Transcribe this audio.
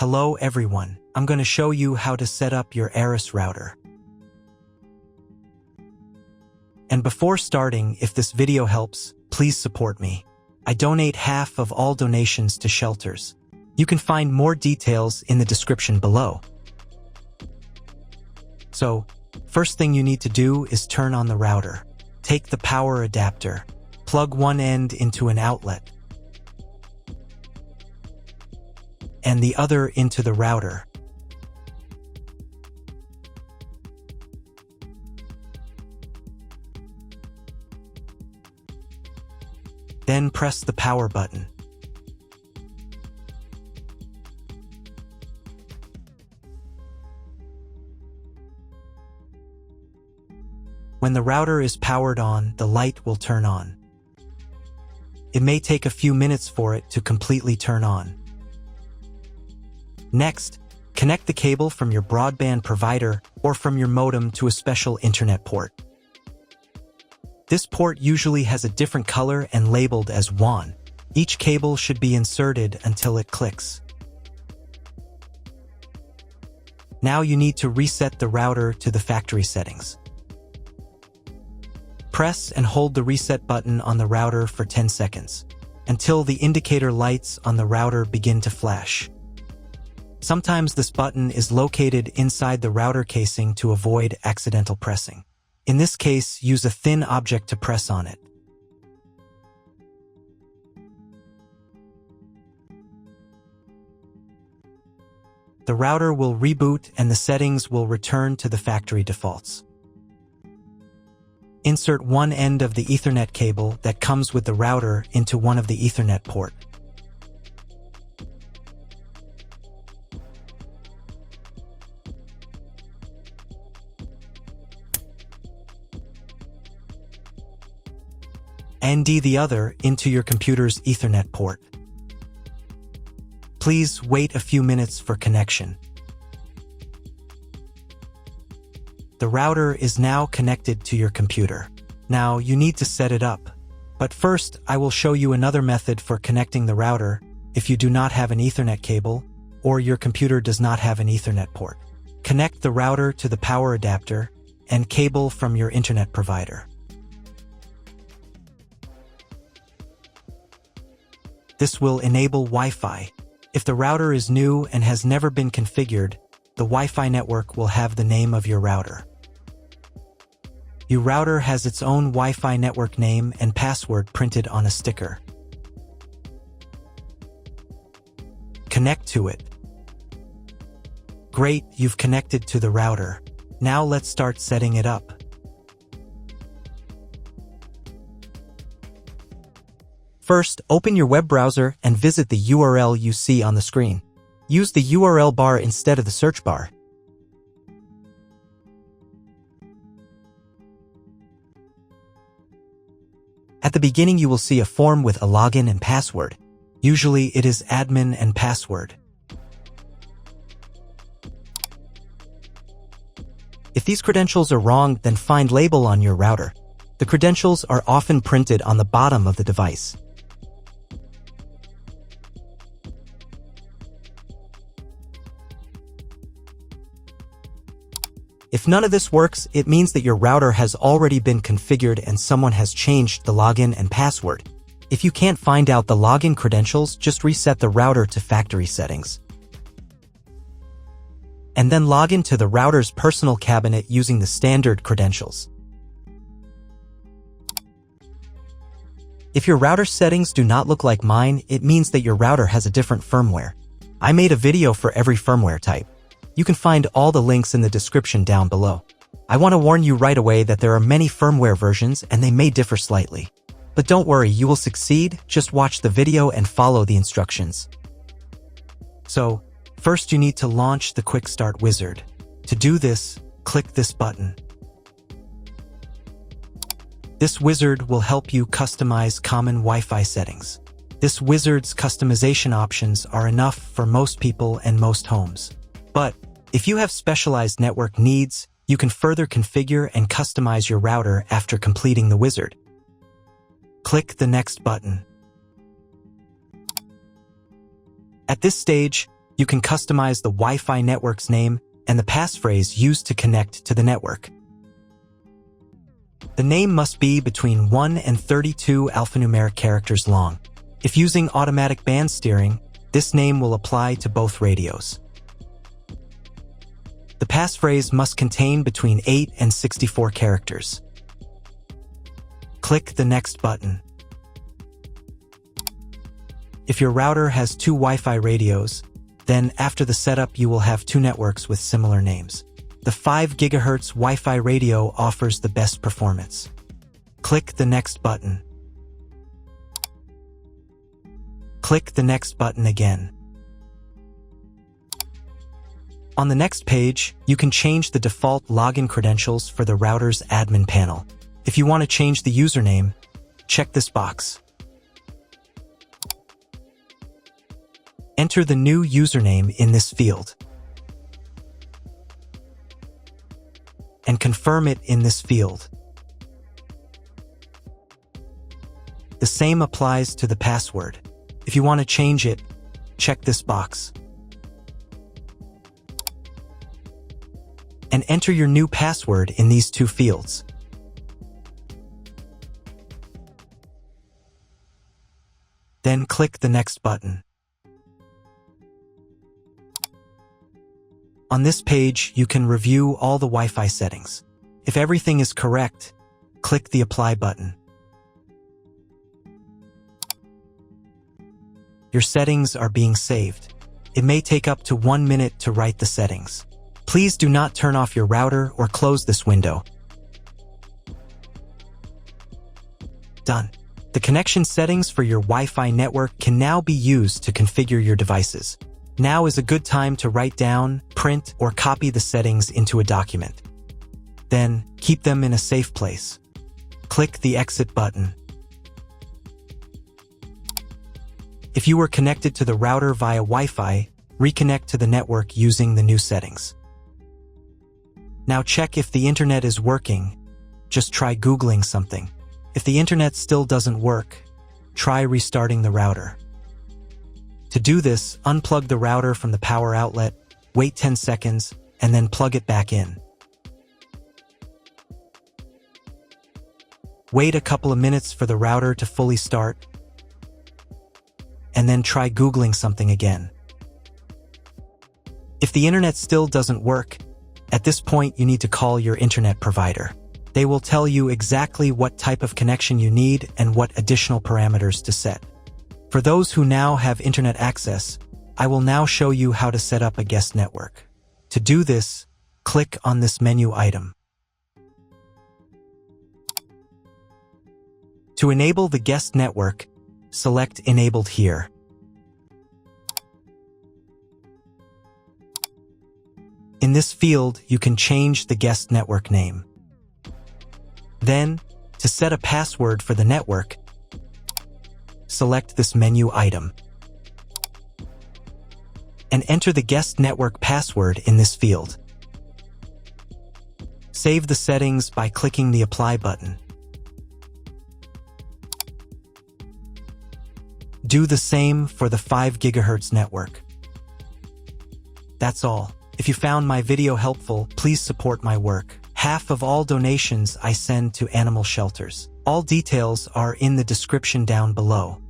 Hello everyone, I'm going to show you how to set up your Arris router. And before starting, if this video helps, please support me. I donate half of all donations to shelters. You can find more details in the description below. So, first thing you need to do is turn on the router. Take the power adapter, plug one end into an outlet, and the other into the router. Then press the power button. When the router is powered on, the light will turn on. It may take a few minutes for it to completely turn on. Next, connect the cable from your broadband provider or from your modem to a special internet port. This port usually has a different color and labeled as WAN. Each cable should be inserted until it clicks. Now you need to reset the router to the factory settings. Press and hold the reset button on the router for 10 seconds, until the indicator lights on the router begin to flash. Sometimes this button is located inside the router casing to avoid accidental pressing. In this case, use a thin object to press on it. The router will reboot and the settings will return to the factory defaults. Insert one end of the Ethernet cable that comes with the router into one of the Ethernet port. And the other into your computer's Ethernet port. Please wait a few minutes for connection. The router is now connected to your computer. Now you need to set it up. But first, I will show you another method for connecting the router if you do not have an Ethernet cable or your computer does not have an Ethernet port. Connect the router to the power adapter and cable from your internet provider. This will enable Wi-Fi. If the router is new and has never been configured, the Wi-Fi network will have the name of your router. Your router has its own Wi-Fi network name and password printed on a sticker. Connect to it. Great, you've connected to the router. Now let's start setting it up. First, open your web browser and visit the URL you see on the screen. Use the URL bar instead of the search bar. At the beginning, you will see a form with a login and password. Usually, it is admin and password. If these credentials are wrong, then find label on your router. The credentials are often printed on the bottom of the device. If none of this works, it means that your router has already been configured and someone has changed the login and password. If you can't find out the login credentials, just reset the router to factory settings. And then log into the router's personal cabinet using the standard credentials. If your router settings do not look like mine, it means that your router has a different firmware. I made a video for every firmware type. You can find all the links in the description down below. I want to warn you right away that there are many firmware versions and they may differ slightly. But don't worry, you will succeed. Just watch the video and follow the instructions. So, first you need to launch the Quick Start Wizard. To do this, click this button. This wizard will help you customize common Wi-Fi settings. This wizard's customization options are enough for most people and most homes. But if you have specialized network needs, you can further configure and customize your router after completing the wizard. Click the next button. At this stage, You can customize the Wi-Fi network's name and the passphrase used to connect to the network. The name must be between 1 and 32 alphanumeric characters long. If using automatic band steering, this name will apply to both radios. The passphrase must contain between 8 and 64 characters. Click the Next button. If your router has 2 Wi-Fi radios, then after the setup you will have 2 networks with similar names. The 5 GHz Wi-Fi radio offers the best performance. Click the Next button. Click the Next button again. On the next page, you can change the default login credentials for the router's admin panel. If you want to change the username, check this box. Enter the new username in this field and confirm it in this field. The same applies to the password. If you want to change it, check this box and enter your new password in these 2 fields. Then click the Next button. On this page, you can review all the Wi-Fi settings. If everything is correct, click the Apply button. Your settings are being saved. It may take up to 1 minute to write the settings. Please do not turn off your router or close this window. Done. The connection settings for your Wi-Fi network can now be used to configure your devices. Now is a good time to write down, print, or copy the settings into a document. Then, keep them in a safe place. Click the Exit button. If you were connected to the router via Wi-Fi, reconnect to the network using the new settings. Now check if the internet is working. Just try Googling something. If the internet still doesn't work, try restarting the router. To do this, unplug the router from the power outlet, wait 10 seconds, and then plug it back in. Wait a couple of minutes for the router to fully start, and then try Googling something again. If the internet still doesn't work, at this point you need to call your internet provider. They will tell you exactly what type of connection you need and what additional parameters to set. For those who now have internet access, I will now show you how to set up a guest network. To do this, click on this menu item. To enable the guest network, select Enabled here. In this field, you can change the guest network name. Then, to set a password for the network, select this menu item and enter the guest network password in this field. Save the settings by clicking the Apply button. Do the same for the 5 GHz network. That's all. If you found my video helpful, please support my work. Half of all donations I send to animal shelters. All details are in the description down below.